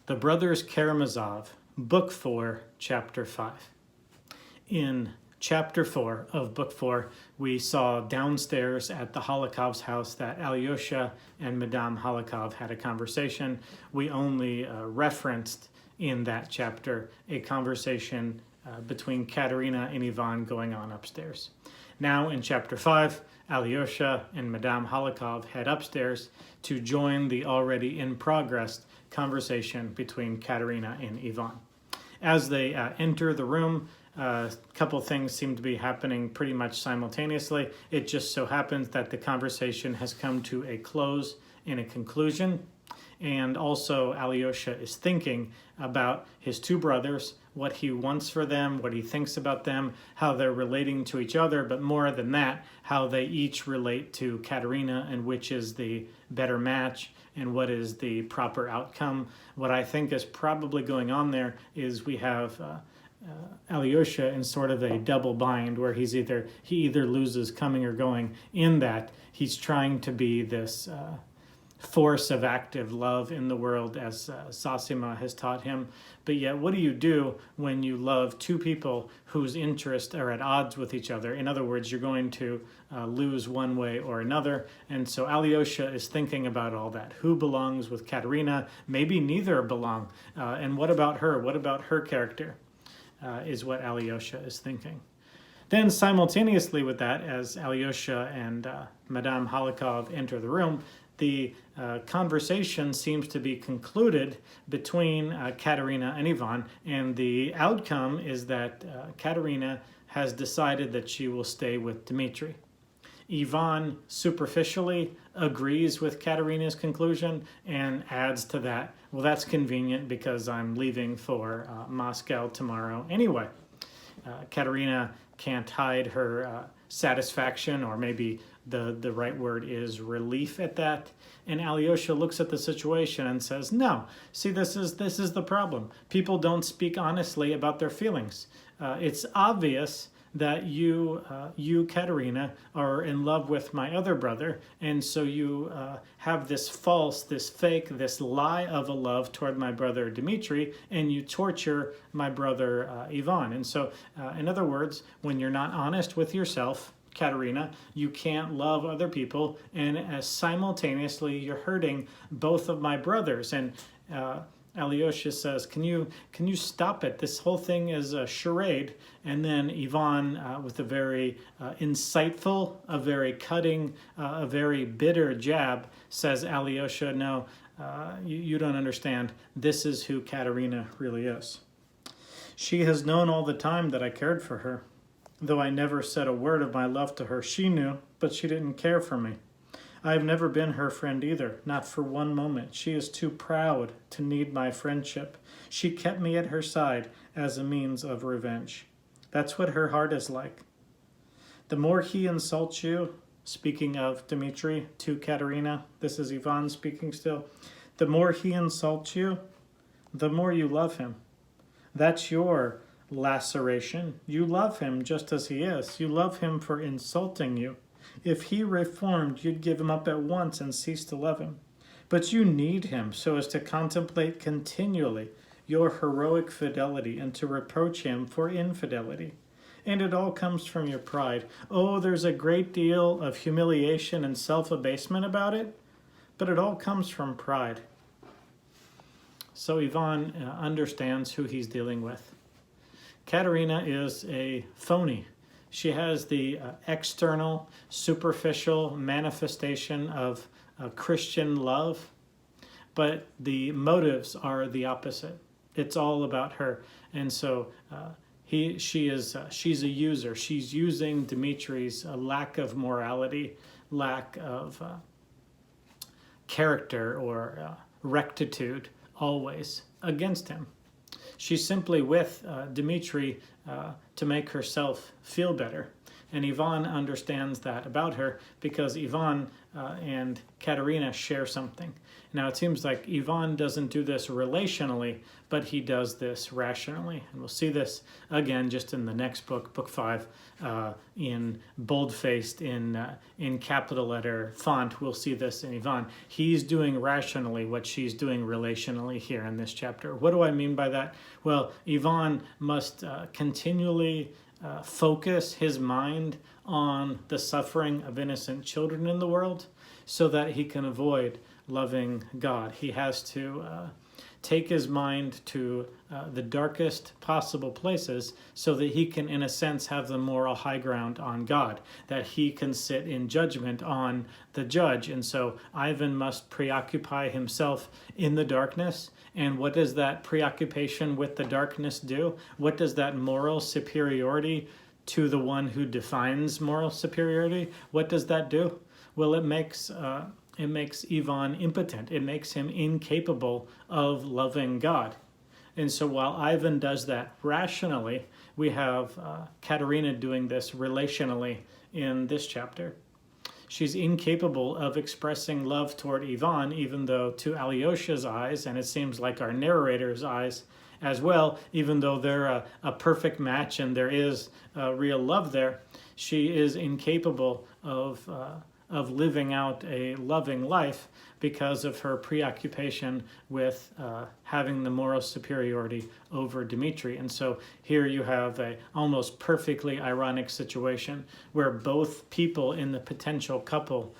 The Brothers Karamazov, Book 4, Chapter 5. In Chapter 4 of Book 4, we saw downstairs at the Holokov's house that Alyosha and Madame Holokov had a conversation. We only referenced in that chapter a conversation between Katarina and Ivan going on upstairs. Now in Chapter 5, Alyosha and Madame Holokov head upstairs to join the already in progress conversation between Katarina and Ivan. As they enter the room, a couple things seem to be happening pretty much simultaneously. It just so happens that the conversation has come to a close and a conclusion. And also Alyosha is thinking about his two brothers, what he wants for them, what he thinks about them, how they're relating to each other, but more than that, how they each relate to Katarina and which is the better match and what is the proper outcome. What I think is probably going on there is we have Alyosha in sort of a double bind where he either loses coming or going, in that he's trying to be this force of active love in the world, as Sasima has taught him. But yet, what do you do when you love two people whose interests are at odds with each other? In other words, you're going to lose one way or another. And so Alyosha is thinking about all that. Who belongs with Katarina? Maybe neither belong. And what about her? What about her character? Is what Alyosha is thinking. Then simultaneously with that, as Alyosha and Madame Holokov enter the room, the conversation seems to be concluded between Katarina and Ivan, and the outcome is that Katarina has decided that she will stay with Dmitri. Ivan superficially agrees with Katarina's conclusion and adds to that, well, that's convenient because I'm leaving for Moscow tomorrow anyway. Katarina can't hide her satisfaction, or maybe the right word is relief at that. And Alyosha looks at the situation and says, no, see, this is the problem. People don't speak honestly about their feelings. It's obvious that you, Katarina, are in love with my other brother, and so you have this false, this fake, this lie of a love toward my brother Dmitri, and you torture my brother Ivan. And so, in other words, when you're not honest with yourself, Katarina, you can't love other people, and simultaneously you're hurting both of my brothers. And Alyosha says, can you stop it? This whole thing is a charade. And then Ivan, with a very insightful, a very cutting, a very bitter jab, says, Alyosha, no, you don't understand. This is who Katarina really is. She has known all the time that I cared for her. Though I never said a word of my love to her, she knew, but she didn't care for me. I have never been her friend either, not for one moment. She is too proud to need my friendship. She kept me at her side as a means of revenge. That's what her heart is like. The more he insults you, speaking of Dmitri to Katarina, this is Ivan speaking still, the more he insults you, the more you love him. That's your laceration. You love him just as he is. You love him for insulting you. If he reformed, you'd give him up at once and cease to love him. But you need him so as to contemplate continually your heroic fidelity and to reproach him for infidelity. And it all comes from your pride. Oh, there's a great deal of humiliation and self-abasement about it, but it all comes from pride. So Ivan understands who he's dealing with. Katarina is a phony. She has the external, superficial manifestation of Christian love, but the motives are the opposite. It's all about her. And so she's a user. She's using Dmitri's lack of morality, lack of character or rectitude always against him. She's simply with Dmitri to make herself feel better. And Ivan understands that about her because Ivan and Katerina share something. Now, it seems like Ivan doesn't do this relationally, but he does this rationally. And we'll see this again just in the next book, Book 5, in bold-faced, in capital letter font. We'll see this in Ivan. He's doing rationally what she's doing relationally here in this chapter. What do I mean by that? Well, Ivan must continually focus his mind on the suffering of innocent children in the world so that he can avoid loving God. He has to take his mind to the darkest possible places so that he can, in a sense, have the moral high ground on God, that he can sit in judgment on the judge. And so Ivan must preoccupy himself in the darkness. And what does that preoccupation with the darkness do? What does that moral superiority to the one who defines moral superiority, what does that do? Well, it makes Ivan impotent. It makes him incapable of loving God. And so while Ivan does that rationally, we have Katerina doing this relationally in this chapter. She's incapable of expressing love toward Ivan, even though to Alyosha's eyes, and it seems like our narrator's eyes as well, even though they're a perfect match and there is real love there, she is incapable of living out a loving life because of her preoccupation with having the moral superiority over Dmitri. And so here you have a almost perfectly ironic situation where both people in the potential couple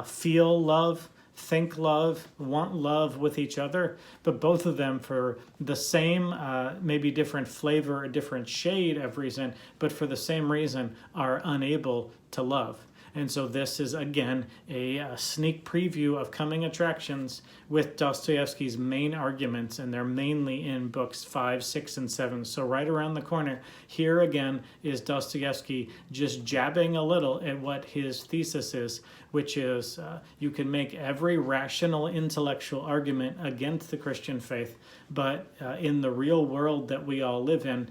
feel love, think love, want love with each other, but both of them for the same, maybe different flavor, a different shade of reason, but for the same reason are unable to love. And so this is, again, a sneak preview of coming attractions with Dostoevsky's main arguments, and they're mainly in books 5, 6, and 7. So right around the corner, here again is Dostoevsky just jabbing a little at what his thesis is, which is you can make every rational intellectual argument against the Christian faith, but in the real world that we all live in,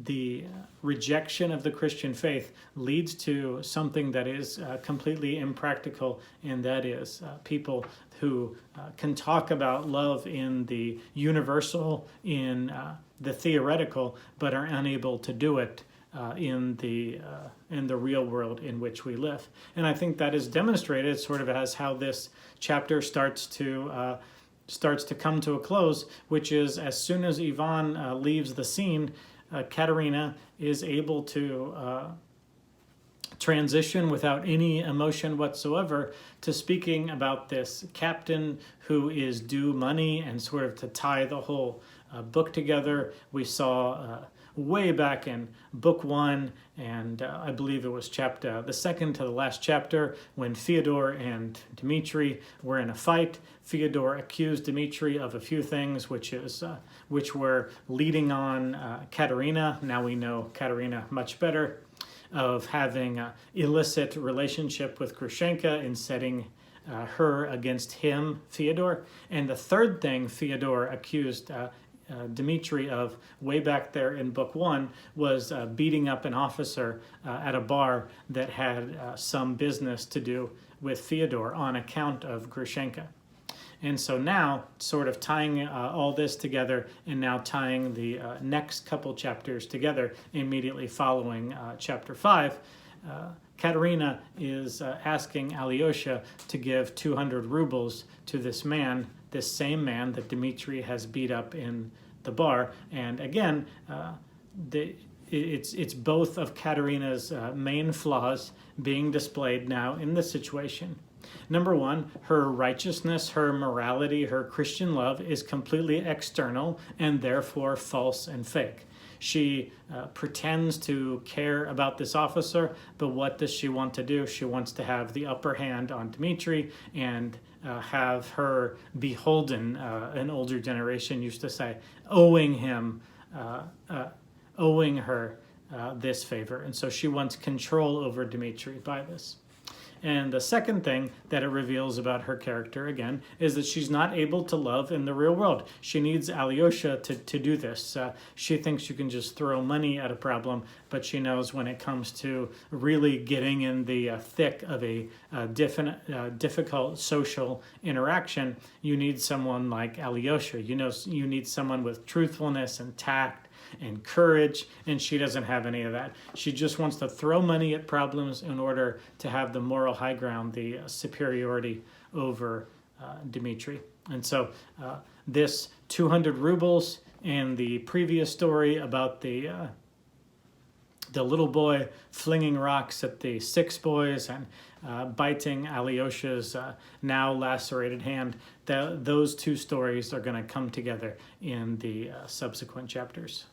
the rejection of the Christian faith leads to something that is completely impractical, and that is people who can talk about love in the universal, in the theoretical, but are unable to do it in the real world in which we live. And I think that is demonstrated sort of as how this chapter starts to come to a close, which is as soon as Ivan leaves the scene, Katerina is able to transition without any emotion whatsoever to speaking about this captain who is due money, and sort of to tie the whole book together. We saw way back in book 1, and I believe it was the second to the last chapter, when Fyodor and Dmitri were in a fight. Fyodor accused Dmitri of a few things, which were leading on Katerina. Now we know Katerina much better, of having an illicit relationship with Grushenka and setting her against him, Fyodor. And the third thing Fyodor accused Dmitri of way back there in book 1 was beating up an officer at a bar that had some business to do with Fyodor on account of Grushenka. And so now, sort of tying all this together, and now tying the next couple chapters together immediately following chapter 5, Katerina is asking Alyosha to give 200 rubles to this same man that Dmitri has beat up in the bar. And again, it's both of Katerina's main flaws being displayed now in this situation. Number one, her righteousness, her morality, her Christian love is completely external and therefore false and fake. She pretends to care about this officer, but what does she want to do? She wants to have the upper hand on Dmitri and have her beholden, an older generation used to say, owing her this favor. And so she wants control over Dmitri by this. And the second thing that it reveals about her character, again, is that she's not able to love in the real world. She needs Alyosha to do this. She thinks you can just throw money at a problem, but she knows when it comes to really getting in the thick of a difficult social interaction, you need someone like Alyosha. You need someone with truthfulness and tact and courage, and she doesn't have any of that. She just wants to throw money at problems in order to have the moral high ground, the superiority over Dmitri. And so this 200 rubles and the previous story about the little boy flinging rocks at the 6 boys and biting Alyosha's now lacerated hand, those 2 stories are going to come together in the subsequent chapters.